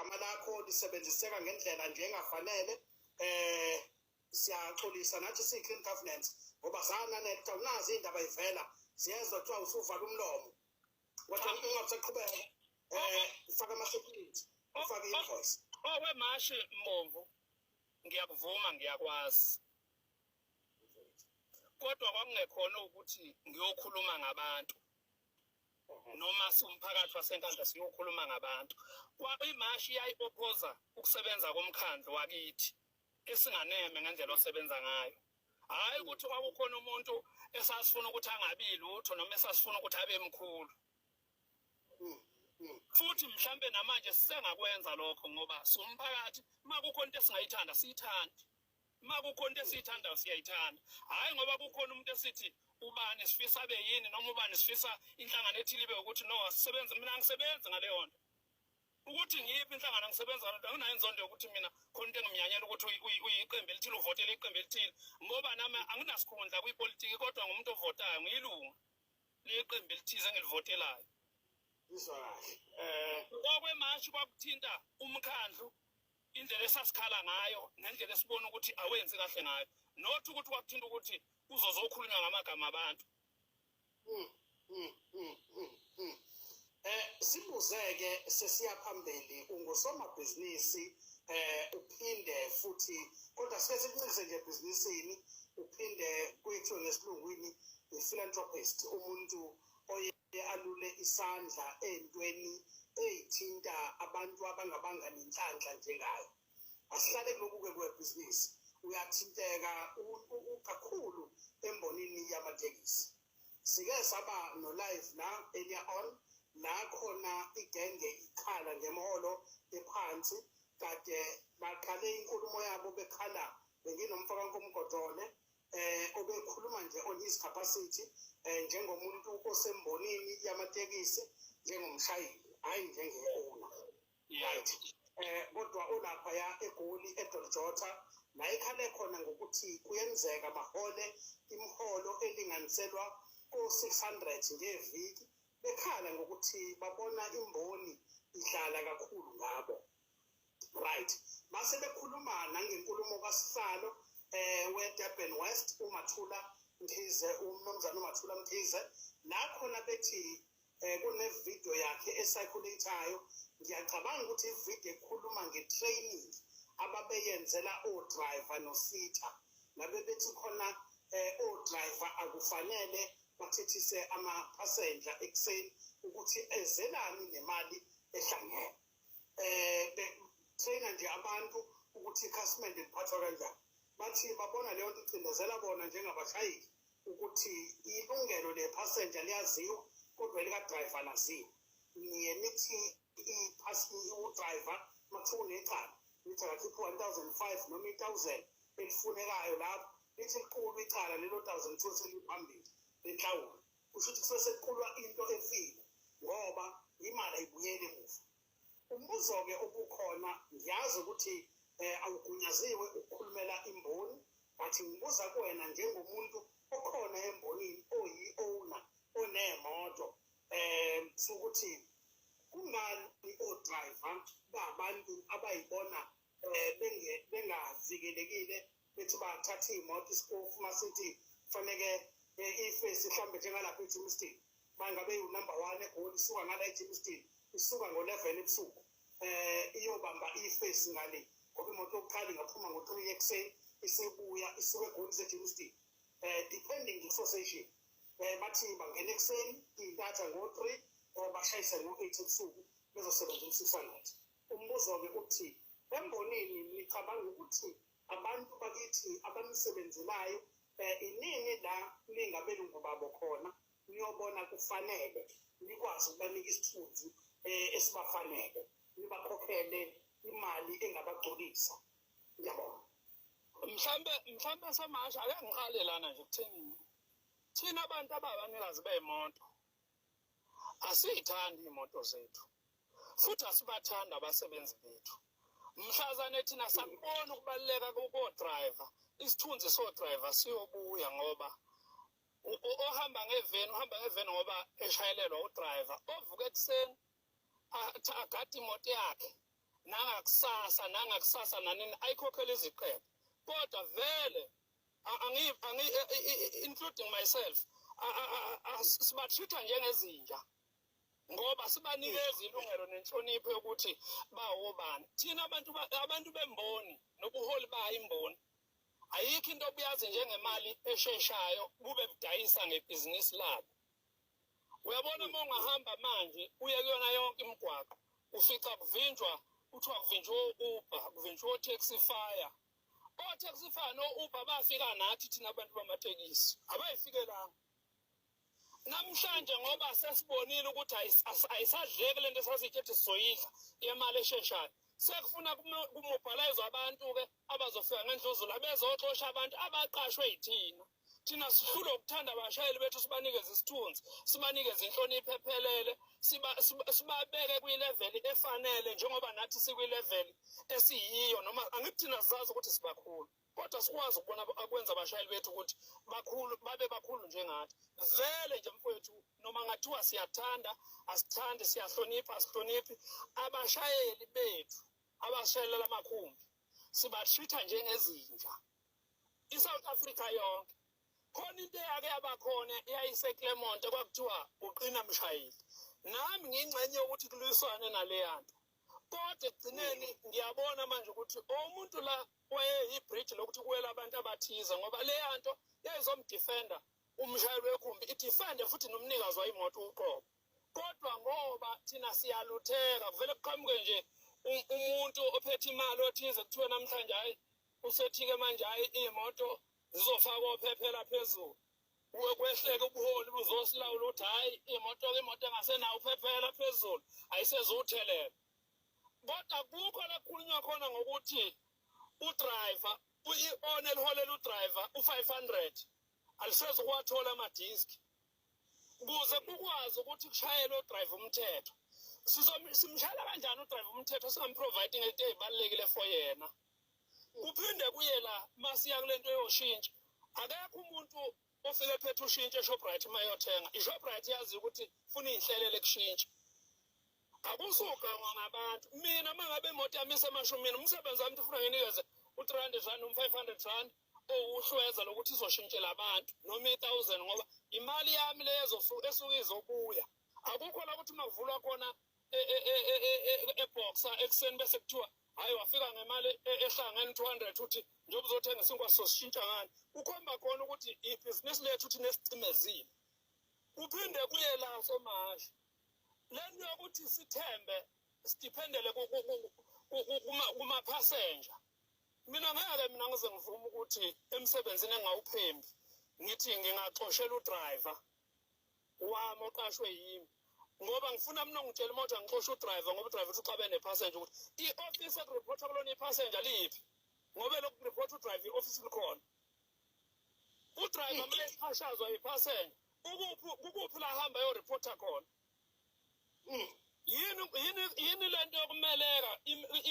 igama lakho lisebenziseka ngendlela nje engafanele siyaxolisa nathi siyi-clean governance ngoba sana netha unazi indaba ivela siyezwa kuthiwa usuvala umlomo kodwa ungasaqhubeka ufaka ama-security ufake i-invoice wemashi Mbomvu ngiyakuvuma ngiyakwazi kodwa kwakungekhona ukuthi ngiyokhuluma ngabantu noma siwumphakathi wasenkandla siyokhuluma ngabantu imashi yayi-opposa ukusebenza komkhandlu wakithi esinganeme ngendlela osebenza ngayo hayi ukuthi kwakukhona umuntu esasifuna ukuthi angabi lutho noma esasifuna ukuthi abe mkhulu futhi mhlambe namanje sisengakwenza lokho ngoba siwumphakathi makukhona into esingayithanda siyithanda makukhona into esiyithandayo siyayithanda hayi ngoba kukhona umuntu esithi ubani sifisa abe yini noma ubani sifisa inhlangano ethile ibe ukuthi no asisebenze mina ngisebenze ngaleyo nto ukuthi ngiyiphi inhlangano ngisebenza ngalo nto anginayo inzondo yokuthi mina khona into engimnyanyela ukuthi uyiqembu elithile uvotele iqembu elithile ngoba nami anginasikhundla kwipolitiki kodwa ngumuntu ovotayo ngiyilunga liqembu elithize engilivotelayo okwemashi kwakuthinta umkhandlu indlela esasikhala ngayo ngendlela esibona ukuthi awenzi kahle ngayo nothi ukuthi kwakuthinta ukuthi uzozokhulunywa ngamagama abantu sibuzeke sesiya phambili ungusomabhizinisi uphinde futhi kodwa sike sikuncikise nje ebhizinisini uphinde kuyithiwe ngesilungwini i-philanthropist umuntu oye alule isandla ey'ntweni ey'thinta abantu abangabanga nenhlanhla njengayo asihlale kuloku-ke kwebhizinisi uyathinteka kakhulu embonini yamatekisi sike saba no-live la earlier on la khona igenge ikhala ngemholo ephansi kade baqale inkulumo yabo bekhala benginomfaka nkomgodone obekhuluma nje on his capacity njengomuntu osembonini yamatekisi njengomshayeli hayi njenge-owner right kodwa olaphaya eGoli eDoljota la ikhale khona ngokuthi kuyenzeka bahole imholo elinganiselwa ko-600 ngeviki bekhala ngokuthi babona imboni idlala kakhulu ngabo right base bekhuluma nangenkulumo kaSihlalo weDurban West uMathula Mkhize umnumzana uMathula Mkhize la khona bethi kunevideo yakhe esayikhulethayo ngiyacabanga ukuthi ivideo ekhuluma ngetraining ababeyenzela o-driver no-seater ngabe bethi khona o-driver akufanele bathethise ama-passenger ekuseni ukuthi ezelani nemali ehlangene trainer nje abantu ukuthi ikhasimende liphathwa kanjani bathi babona leyo nto icindezela bona njengabashayeli ukuthi ilungelo le-passenger liyaziwa kodwa elika-driver laziwa niye nithi u-driver makuthiwa unecala nithi akakhiphe 1,500 noma 1,000 elifunekayo lapho lithi liqulwe icala lelo 1,200 seliphambili lenhlawulo kusho ukuthi kusuke sekuqulwa into efile ngoba imali ayibuyeli emuva umbuzo-ke obukhona ngiyazi ukuthi awugunyaziwe ukukhulumela imboni but ngibuza kuwena njengomuntu okhona embonini oyi-owner onemoto sokuthi kungani o-driver babantu abayibona bengavikelekile bethi bathatha iy'moto isikofu masithi kufaneke ifesi mhlawumbe njengalapha eJimston bangabe yu-number 1 eGoli isuka ngala eJimston isuka ngo-11 ebusuku iyobamba ifesi ngale ngoba imoto yokuqala ingaphuma ngo-3 ekuseni isibuya isuke eGoli seJimston depending nge-association bathi bangena ekuseni iy'ntatha ngo-3 or bashayise ngo-8 ebusuku bezosebenza u-600 umbuzo-ke uthi embonini ngicabanga ukuthi abantu bakithi abanisebenzelayo inini la ningabelungu babo khona niyobona kufanele nikwazi ukubanika isithunzi esibafanele nibakhokhele imali engabagcolisa ngiyabona mhlambe samasha ake ngiqale lana nje kutheni thina abantu ababanikazi bey'moto asiyithandi iy'moto zethu futhi asibathanda abasebenzi bethu mhlazane thina sakubona ukubaluleka ko-driver isithunzi so-driver siyobuya ngoba ohamba ngeveni ngoba eshayelelwa u-driver ovuka ekuseni agade imoto yakhe nangakusasa nanini ayikhokhela iziqephu kodwa vele including myself sibathitha njengezinja ngoba sibanikeza ilungelo nenhlonipho yokuthi bawobani thina abantu bemboni nobuholi bayimboni ayikho into obuyazi njengemali esheshayo bube budayisa ngebhizinisi labo uyabona uma ungahamba manje uye kuyona yonke imigwaqo ufica kuvinjwa kuthiwa kuvinjwa o-Uber kuvinjwa o-Taxify o-Taxify no-Uber bafika nathi thina abantu bamatekisi abayifikelanga namhlanje ngoba sesibonile ukuthi ayisadleki lento esasitshethi sizoyidla yemali esheshayo sekufuna kumobilize abantu-ke abazofika ngendluzula bezoxosha abantu abaqashwe yithina thina sihlule ukuthanda abashayeli bethu sibanikeze isithunzi sibanikeze inhlonipho ephelele sibabeke kwileveli efanele njengoba nathi sikwileveli esiyiyo noma angithi thina sizazi ukuthi sibakhulu kodwa sikwazi ukubona akwenza abashayeli bethu ukuthi babe bakhulu njengathi vele nje mfowethu noma ngathiwa siyathanda asithande siyahlonipha asihloniphi abashayeli bethu abashayelela amakhumbi sibathitha njengezinja iSouth Africa yonke khona into yake yabakhona eyayiseClermont kwakuthiwa uqina mshayeli nami ngingcenye ukuthi kuliswane naleyanto kodwa egcineni ngiyabona manje ukuthi umuntu la wayeyibridge lokuthi kuwela abantu abathize ngoba leyanto yayizomdefenda umshayeli wekhumbi idefende futhi nomnikazi wayimoto uqobo kodwa ngoba thina siyalutheka kuvele kuqhamuke nje umuntu ophethe imali othize kuthiwe namhlanje hayi usethike manje hayi imoto zizofaka ophephela phezulu kwehleke ubuholi buzosilawula ukuthi hayi imoto engasenayo uphephela phezulu ayisezuthelela kodwa kukho lakhulunywa khona ngokuthi udriver i-one eliholela udriver u-500 alisezo kuwathola amadiski ukuze kukwazi ukuthi kushayele udriver umthetho simshayela kanjani udriver umthetho singamproviding into ezibalulekile for yena kuphinde kuye la masiya kule nto yoshintsha akekho umuntu ofike phethe ushintshe eShoprite mayothenga iShoprite yazi ukuthi ufuna izihlelele kushintsha akusugangwa ngabantu mina mangabe imoto yami isemashumini umsebenzi wami ufuna nginikeze u300 u500 uhlweza lokuthi izoshintshela abantu noma 1000 ngoba imali yami lezo esuke izobuya akukho la ukuthi makuvulwa khona eboxa ekseni bese kuthiwa hayi wafika ngemali ehlangene 200 uthi njengoba uzothenga isinkwa soshintsha ngani ukhomba khona ukuthi ibhizinisi lethu uthi nesicimezile kuphinde kuye la somashi lento yokuthi sithembe sidependele kuma-passenger mina ngize ngivuma ukuthi emsebenzini engawuphembi ngithi ngingaxoshela udriver wami oqashwe yimi ngoba ngifuna mina ngitshela imoto ngixosha udriver ngoba udriver uthi uxabe nepassenger ukuthi i-office ekuripotha kulona ipassenger liphi ngoba lokhu kuripotha udriver i-office likhona udriver mele iqhashazwa ipassenger ukuphi la hamba yoripotha khona yini lento yokumeleka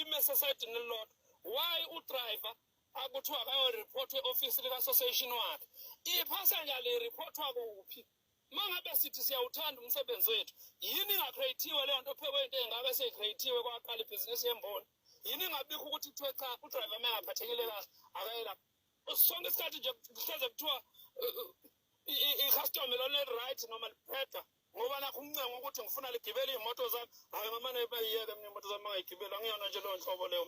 imesesayidini elilodwa why udriver akuthiwa akayoripotha e-ofisi lika-association wakhe ipassenger liriphothwa kuphi mangabe sithi siyawuthanda umsebenzi wethu yini ingacreatiwe leyo nto phekwe into engaka seyicreatiwe kwaqala ibhizinisi yemboni yini ingabikho ukuthi kuthiwe cha udriver mengaphathekile kahle akayela sonke isikhathi nje kuhleze kuthiwa i-customer lone right noma lipheda ngoba nakho umncengo ukuthi ngifuna ligibele iy'moto zami hayi ngamane bayiyeke mina iy'moto zami angayigibeli angiyona nje leyo nhlobo leyo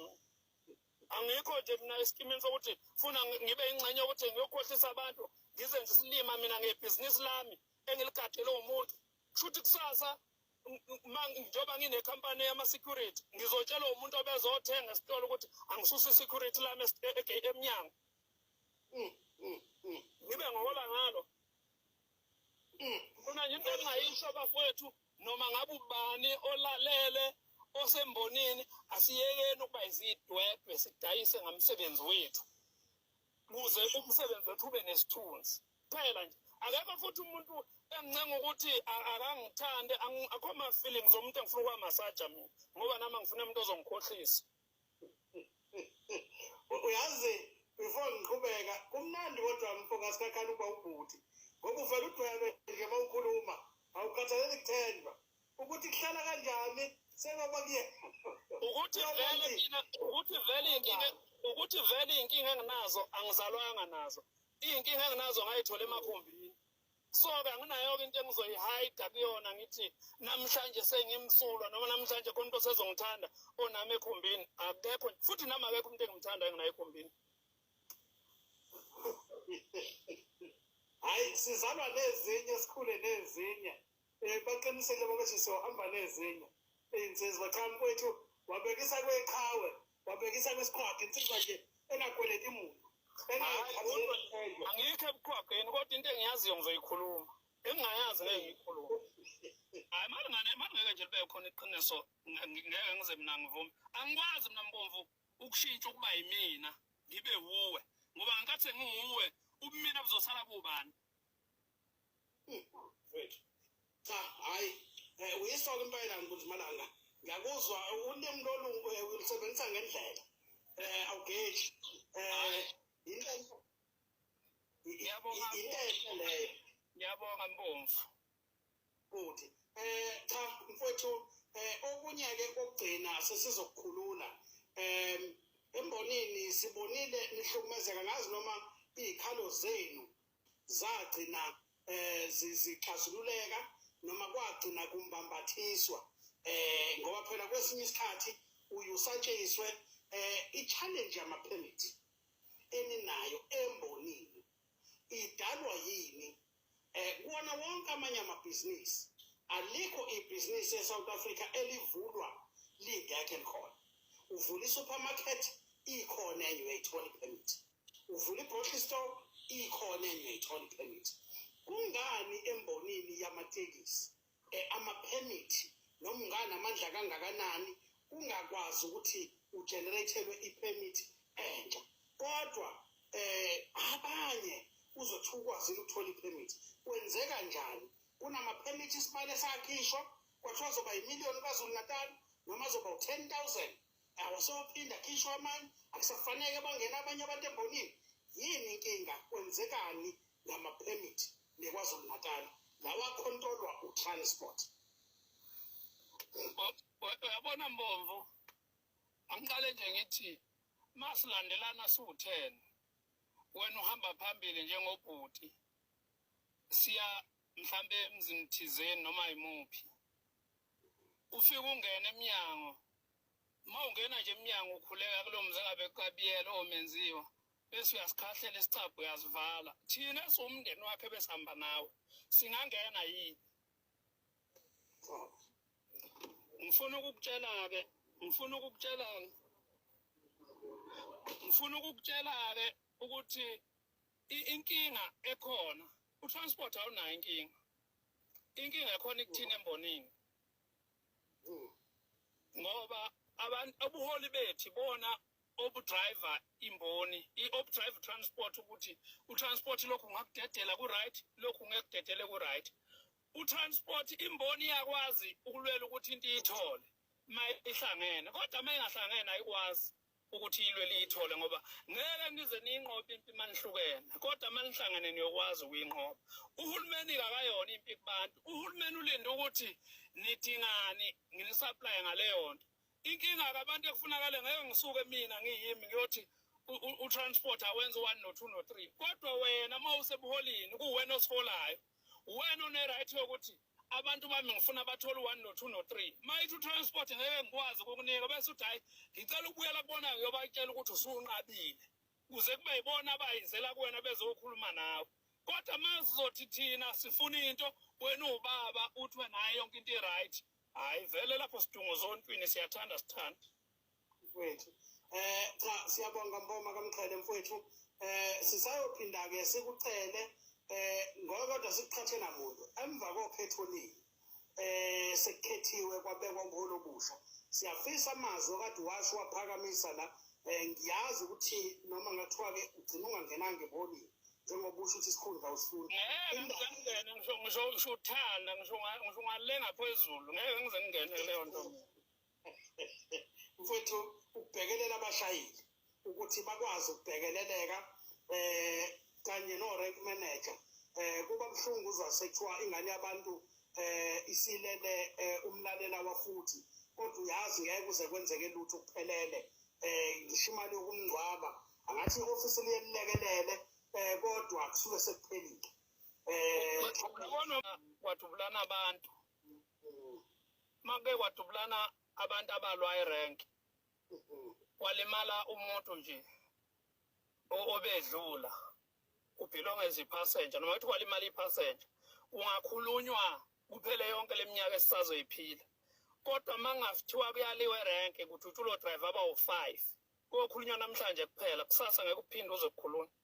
angikho nje mina esikimini sokuthi funa ngibe ingxenye yokuthi ngiyokhohlisa abantu ngize nje silima mina ngebhizinisi lami engiligadele umuntu kushuthi kusasa njengoba nginekhampani yama-security ngizotshela umuntu obezothenga esitolo ukuthi angisusa i-security lami emnyango ngibe ngohola ngalo funa nje into engingayisho bafowethu noma ngabe ubani olalele osembonini asiyekeni ukuba izidwedwe sidayise ngamsebenzi wethu kuze umsebenzi wethu ube nesithunzi phela nje akekho futhi umuntu engincenga ukuthi akangithande akho ama-feelings omuntu engifuna ukwamassaja mina ngoba nami ngifuna umuntu ozongikhohlisa uyazi before ngiqhubeka kumnandi kodwa mfokasi kakhani ukuba ubhuti ngoba uvele udwebe nje uma ukhuluma awukhathaleli kuthendwa ukuthi kuhlala kanjani sengoba kuye ukuthi vele inkinga enginazo angizalwanga nazo. Inkinga enginazo ngayithola emakhombini. So-ke anginayo into engizoyihayida kuyona ngithi namhlanje sengimsulwa noma namhlanje khona into sezongithanda onami ekhombini akekho futhi nami akekho umuntu engimthanda enginayo ekhombini. Hayi sizalwa nezinye sikhule nezinye. Baqinisele ukuthi sizohamba nezinye. Insizwa cha mfowethu wabekisa kweqhawe, wabekisa kwesiqhwaga insizwa nje engakweleti umuntu. Angikho ebuqhwageni kodwa into engiyaziyo ngizoyikhuluma. Engingayazi ngeke ngiyikhulume. Hayi manje nje libe khona iqiniso ngeke ngize mina ngivume. Angikwazi mina Mbomvu ukushintsha ukuba yimina ngibe wuwe ngoba ngikathi ngiwuwe ubumina buzosala kubani. Wethu. Cha hayi uyisoka impela ngibuthi malanga. Ngiyakuzwa ulimi lolungu ulisebenzisa ngendlela. Awugeji. Ngiyabonga Mbomvu. Futhi cha mfowethu okunye-ke kokugcina sesizokukhulula embonini sibonile nihlukumezeka ngazi noma izikhalo zenu zagcina zixazululeka noma kwagcina kumbambathiswa ngoba phela kwesinye isikhathi uyusatshiswe i-challenge yama-permit eninayo embonini idalwa yini kuwona wonke amanye amabhizinisi alikho ibhizinisi eSouth Africa elivulwa lingekho likhona uvula i-supermarket ikhona enye uyayithola i-permit uvula i-grocery store ikhona enye uyayithola i-permit kungani embonini yamatekisi ama-permit noma unganamandla kangakanani ungakwazi ukuthi ugenerathelwe i-permit entsha kodwa abanye uzothi ukwazi ukuthola i-permit kwenzeka njani kunama-permit isibale sakhishwa kwathiwa azoba yimiliyoni kwaZulu Natal noma azoba u-10,000 awasophinda akhishwa amanye akusafanele bangena abanye abantu embonini yini inkinga kwenzekani ngama-permit neKwaZulu Natal lawa akhontrolwa u-transport. Uyabona Mbomvu angiqale nje ngithi masilandelana siwu-10 wena uhamba phambili njengobhuti siya mhlambe emzini thizeni noma yimuphi ufike ungena eminyango mawungena nje eminyango ukhuleka kulo mzi ngabe eqabiyela omenziwa bese uyasikhahlela isicabha uyasivala thina esumndeni wakhe besihamba nawe singangena yini. Ngifuna ukukutshela-ke ukuthi inkinga ekhona utransport awunayo inkinga ekhona ikuthina embonini ngoba abantu obuholi bethi bona obudriver imboni obudriver transport ukuthi utransport lokhu ngakudedela ku-right lokhu ngekudedele ku-right utransport imboni yakwazi ukulwela ukuthi into iyithole mayihlangene kodwa mayingahlangene ayikwazi ukuthi ilwele iyithole ngoba ngeke nize niyinqobe impi manihlukene kodwa manihlangene niyokwazi ukuyinqoba. Uhulumeni akayona impi kubantu uhulumeni ulinde ukuthi nidingani nginisupply ngaleyo nto inkinga kabantu ekufunakala ngeke ngisuke mina ngiyimi ngiyothi utransport awenza 1 no 2 no 3 kodwa wena mawusebuholini kuwena osiholayo wena une-right yokuthi abantu bami ngifuna bathole 1 no 2 no 3 mayithi utransport ngeke ngikwazi ukukunika bese uthi hayi ngicela ukubuyela kubona ngiyobatshela ukuthi usunqabile kuze kube yibona abayizela kuwena bezokhuluma nawe kodwa mazizothi thina sifuna into wena ubaba uthi wena hayi yonke into i-right hayi vele lapho sidungo zontwini siyathanda sithanda mfowethu cha siyabonga Mboma kaMqhele mfowethu sisayophinda-ke sikucele ngoba kodwa sikuqhathe namuntu emva kokhetholini sekukhethiwe kwabekwa ngolo busha siyafisa amazwi okade washo waphakamisa la ngiyazi ukuthi noma ngathiwa-ke ugcina ungangenanga ebonini njengoba usho ukuthi isikhundla usifuna ngisho uthanda ngisho ngale ngaphezulu ngeke ngize ngingene leyo nto mfowethu ukubhekelela abashayeli ukuthi bakwazi ukubhekeleleka kanye no-rank manager kuba buhlungu uzwa sekuthiwa ingane yabantu isilele umlalela wafuthi kodwa uyazi ngeke kuze kwenzeke lutho kuphelele ngisho imali yokumngcwaba angathi i-ofisi liyelekelele kodwa kusuke sekuphelile yabona kwadubulana abantu make kwadubulana abantu abalwa irank walimala umuntu nje obedlula ubhilonga ezipassenger noma uthi walimala ipassenger ungakhulunywa kuphele yonke leminyaka esisazoyiphila kodwa mangafithiwa kuyaliwe rank ukuthi ulo driver aba u5 kokhulunywa namhlanje kuphela kusasa ngeke uphinde uzokukhulunywa